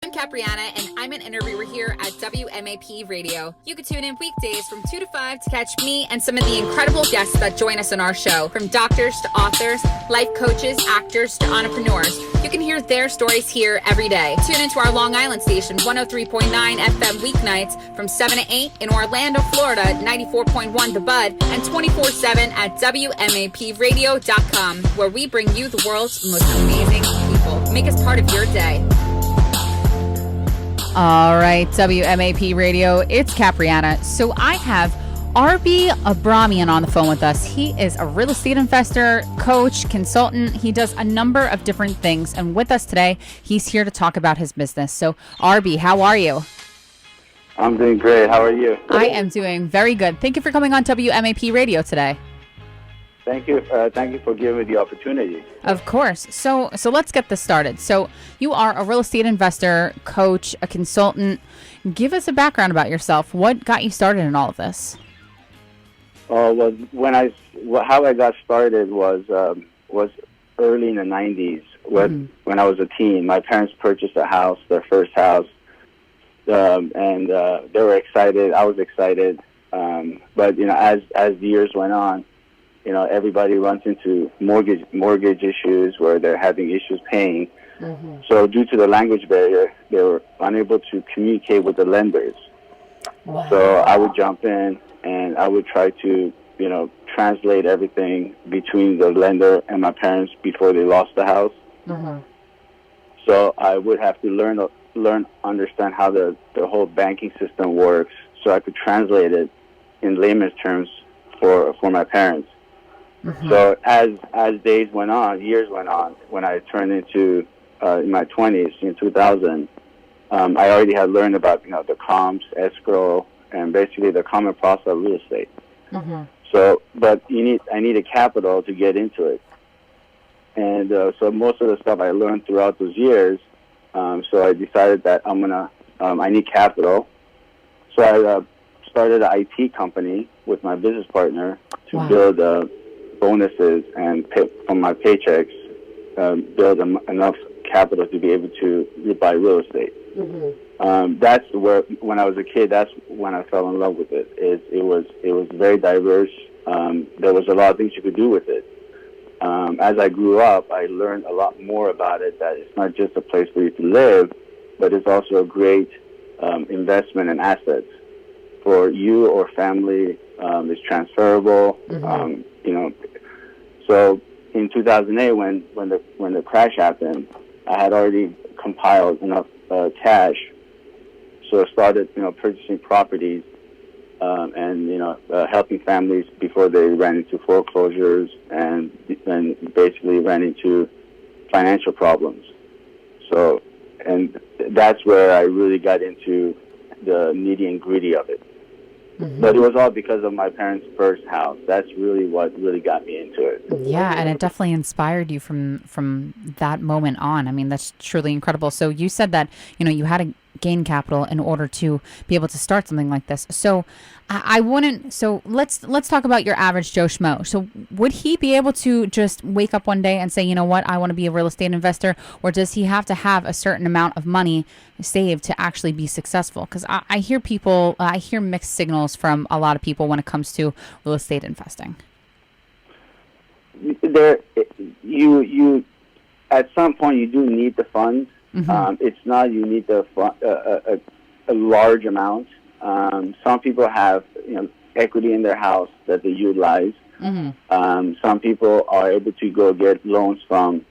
I'm Capriana, and I'm an interviewer here at WMAP Radio. You can tune in weekdays from 2 to 5 to catch me and some of the incredible guests that join us on our show, from doctors to authors, life coaches, actors to entrepreneurs. You can hear their stories here every day. Tune into our Long Island station, 103.9 FM weeknights from 7 to 8, in Orlando, Florida, 94.1 The Bud, and 24/7 at WMAPradio.com, where we bring you the world's most amazing people. Make us part of your day. All right, WMAP Radio, it's Capriana. So I have Arbi Abramian on the phone with us. He is a real estate investor, coach, consultant. He does a number of different things. And with us today, he's here to talk about his business. So Arbi, how are you? I'm doing great. How are you? I am doing very good. Thank you for coming on WMAP Radio today. Thank you. Thank you for giving me the opportunity. Of course. So let's get this started. So you are a real estate investor, coach, a consultant. Give us a background about yourself. What got you started in all of this? Well, how I got started was early in the 90s when I was a teen. My parents purchased a house, their first house, and they were excited. I was excited, but as the years went on, everybody runs into mortgage issues where they're having issues paying. Mm-hmm. So due to the language barrier, they were unable to communicate with the lenders. Wow. So I would jump in and I would try to, translate everything between the lender and my parents before they lost the house. Mm-hmm. So I would have to understand how the whole banking system works, so I could translate it in layman's terms for my parents. Mm-hmm. So as days went on, years went on, when I turned into in my 20s, in 2000, I already had learned about the comps, escrow, and basically the common process of real estate. Mm-hmm. So, but I needed capital to get into it, and so most of the stuff I learned throughout those years. So I decided that I need capital. So I started an IT company with my business partner to build bonuses and pay from my paychecks, build enough capital to be able to buy real estate. Mm-hmm. That's where, when I was a kid, that's when I fell in love with it. It was very diverse. There was a lot of things you could do with it. As I grew up, I learned a lot more about it, that it's not just a place for you to live, but it's also a great investment and assets for you or family. It's transferable. Mm-hmm. So in 2008, when the crash happened, I had already compiled enough cash, so I started purchasing properties and helping families before they ran into foreclosures and basically ran into financial problems. So, and that's where I really got into the nitty and gritty of it. Mm-hmm. But it was all because of my parents' first house. That's really what really got me into it. Yeah, and it definitely inspired you from that moment on. I mean, that's truly incredible. So you said that, you had to gain capital in order to be able to start something like this. So so let's talk about your average Joe Schmo. So would he be able to just wake up one day and say, you know what, I want to be a real estate investor? Or does he have to have a certain amount of money saved to actually be successful? Because I hear mixed signals from a lot of people when it comes to real estate investing. You at some point you do need the funds. Mm-hmm. It's not you need a large amount. Some people have equity in their house that they utilize. Mm-hmm. Some people are able to go get loans from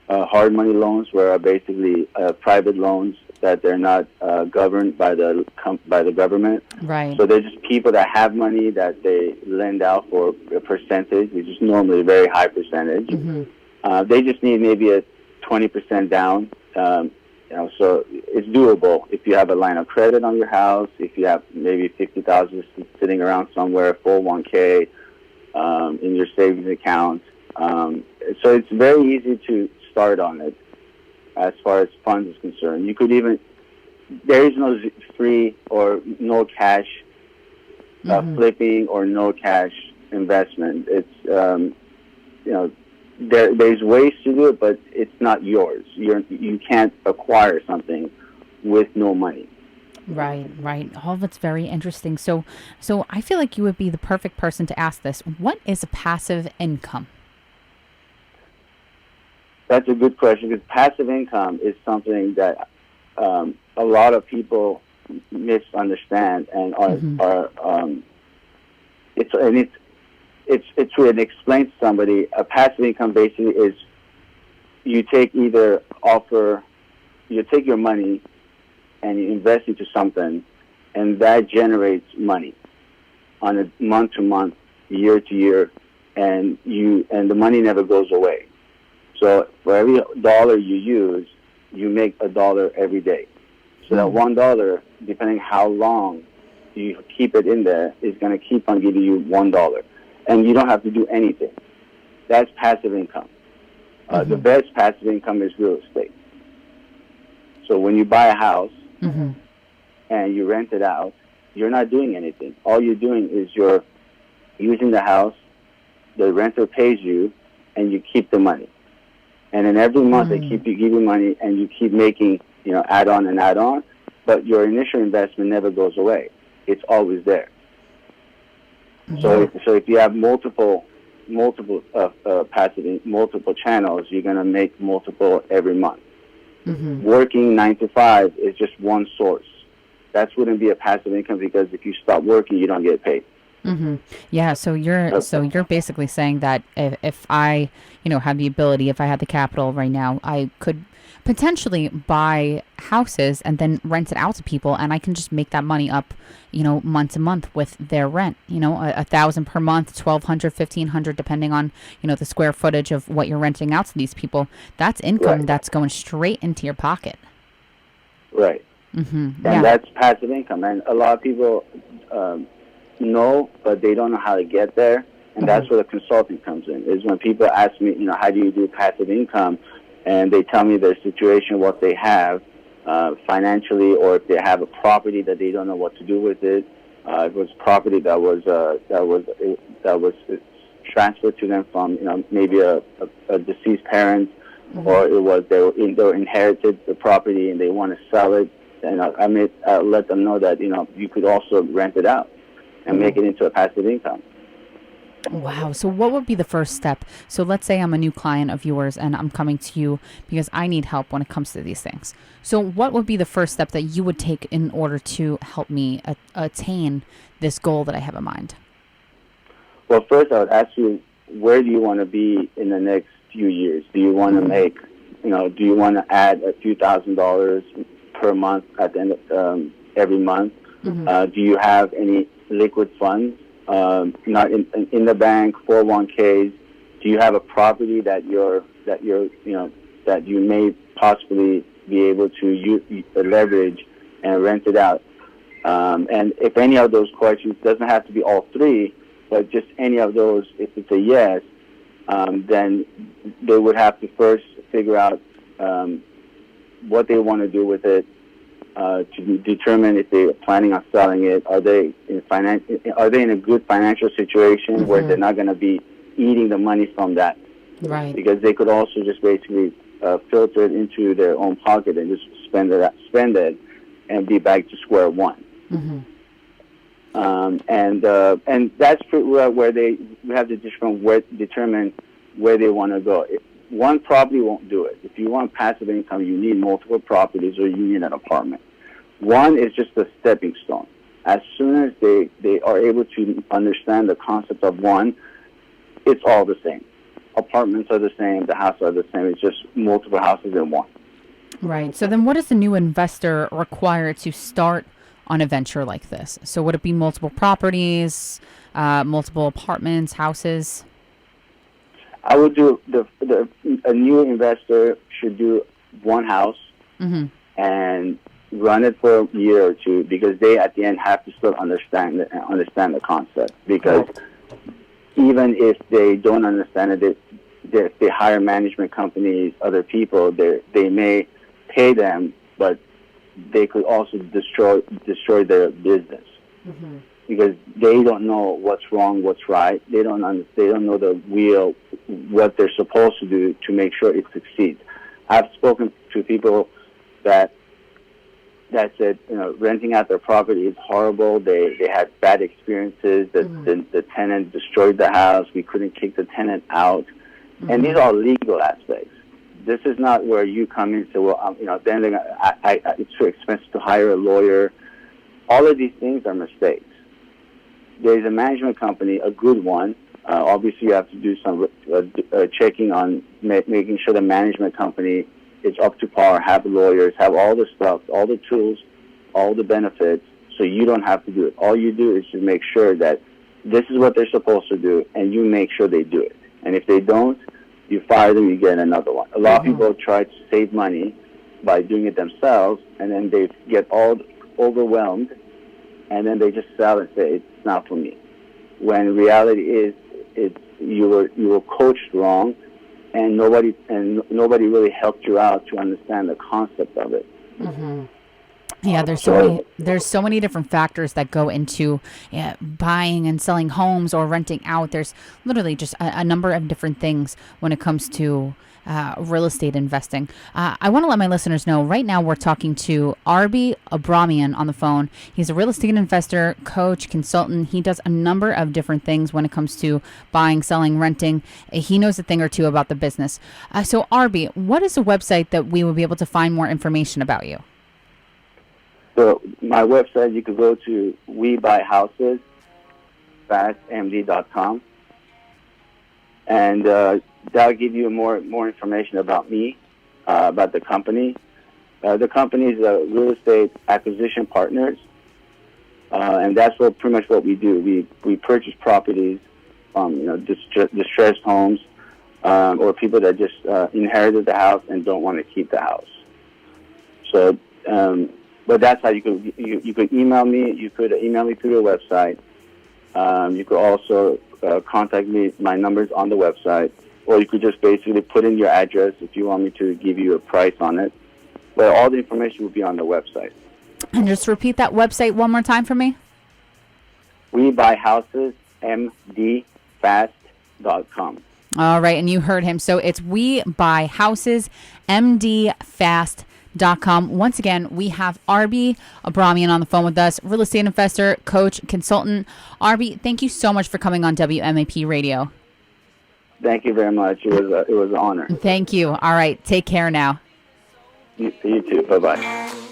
hard money loans, where are basically private loans that they're not governed by the government. Right. So they're just people that have money that they lend out for a percentage, which is normally a very high percentage. Mm-hmm. They just need maybe a 20% down. So it's doable if you have a line of credit on your house, if you have maybe $50,000 sitting around somewhere, 401k, in your savings account. So it's very easy to start on it as far as funds is concerned. You could there is no free or no cash flipping or no cash investment. It's, there's ways to do it, but it's not yours. You can't acquire something with no money. Right, right. All of it's very interesting. So I feel like you would be the perfect person to ask this. What is a passive income? That's a good question, because passive income is something that a lot of people misunderstand and it's to explain to somebody. A passive income basically is you take your money and you invest into something, and that generates money on a month to month, year to year, and the money never goes away. So for every dollar you use, you make $1 every day. So that $1, depending how long you keep it in there, is going to keep on giving you $1, and you don't have to do anything. That's passive income. The best passive income is real estate. So when you buy a house and you rent it out, you're not doing anything. All you're doing is you're using the house, the renter pays you, and you keep the money. And then every month they keep you giving money, and you keep making, add on and add on, but your initial investment never goes away. It's always there. So if you have multiple passive, multiple channels, you're going to make multiple every month. Working 9 to 5 is just one source. That wouldn't be a passive income, because if you stop working, you don't get paid. Yeah. So you're basically saying that if I, have the ability, if I had the capital right now, I could potentially buy houses and then rent it out to people, and I can just make that money up, month to month with their rent. $1,000 per month, $1,200, $1,500, depending on the square footage of what you're renting out to these people. That's income that's going straight into your pocket. Right. And that's passive income, and a lot of people know, but they don't know how to get there, and that's where the consulting comes in. Is when people ask me, how do you do passive income, and they tell me their situation, what they have financially, or if they have a property that they don't know what to do with it. It was property that was transferred to them from maybe a deceased parent, or it was they inherited the property and they want to sell it. And I may let them know that you could also rent it out and make it into a passive income. Wow. So what would be the first step? So let's say I'm a new client of yours and I'm coming to you because I need help when it comes to these things. So what would be the first step that you would take in order to help me attain this goal that I have in mind? Well, first I would ask you, where do you want to be in the next few years? Do you want to make, do you want to add a few $1,000s per month at the end of every month? Do you have any liquid funds? Not in the bank, 401ks. Do you have a property that you may possibly be able to leverage and rent it out? And if any of those questions, doesn't have to be all three, but just any of those, if it's a yes, then they would have to first figure out what they want to do with it, to determine if they're planning on selling it. Are they in a good financial situation where they're not going to be eating the money from that? Right. Because they could also just basically filter it into their own pocket and just spend it, and be back to square one. And that's where we have to determine where they want to go. One property won't do it. If you want passive income, you need multiple properties, or you need an apartment. One is just a stepping stone. As soon as they are able to understand the concept of one, it's all the same. Apartments are the same. The houses are the same. It's just multiple houses in one. Right. So then what does the new investor require to start on a venture like this? So would it be multiple properties, multiple apartments, houses? I would do a new investor should do one house and run it for a year or two, because they at the end have to still understand the concept. Because even if they don't understand it, if they hire management companies, other people, they may pay them, but they could also destroy their business. Because they don't know what's wrong, what's right. They don't know what they're supposed to do to make sure it succeeds. I've spoken to people that that said, renting out their property is horrible. They had bad experiences. The tenant destroyed the house. We couldn't kick the tenant out. And these are legal aspects. This is not where you come in and say, well, then it's too expensive to hire a lawyer. All of these things are mistakes. There's a management company, a good one. Obviously, you have to do some checking on making sure the management company is up to par, have lawyers, have all the stuff, all the tools, all the benefits, so you don't have to do it. All you do is just make sure that this is what they're supposed to do, and you make sure they do it. And if they don't, you fire them, you get another one. A lot of people try to save money by doing it themselves, and then they get all overwhelmed, and then they just sell and say, it's not for me. When reality is, you were coached wrong, and nobody really helped you out to understand the concept of it. Yeah, there's so many different factors that go into buying and selling homes or renting out. There's literally just a number of different things when it comes to real estate investing. I want to let my listeners know right now we're talking to Arbi Abramian on the phone. He's a real estate investor, coach, consultant. He does a number of different things when it comes to buying, selling, renting. He knows a thing or two about the business. So Arbi, what is a website that we will be able to find more information about you? So my website, you could go to WeBuyHousesFastMD.com, and that'll give you more information about me, about the company. The company is Real Estate Acquisition Partners, and that's pretty much what we do. We purchase properties from distressed homes or people that just inherited the house and don't want to keep the house. So. But that's how you could email me. You could email me through the website. You could also contact me. My number's on the website. Or you could just basically put in your address if you want me to give you a price on it. But all the information will be on the website. And just repeat that website one more time for me. WeBuyHousesMDFast.com. All right, and you heard him. So it's WeBuyHousesMDFast.com. Once again, we have Arbi Abramian on the phone with us, real estate investor, coach, consultant. Arbi, thank you so much for coming on WMAP Radio. Thank you very much. It was an honor. Thank you. All right, take care now. You too. Bye-bye.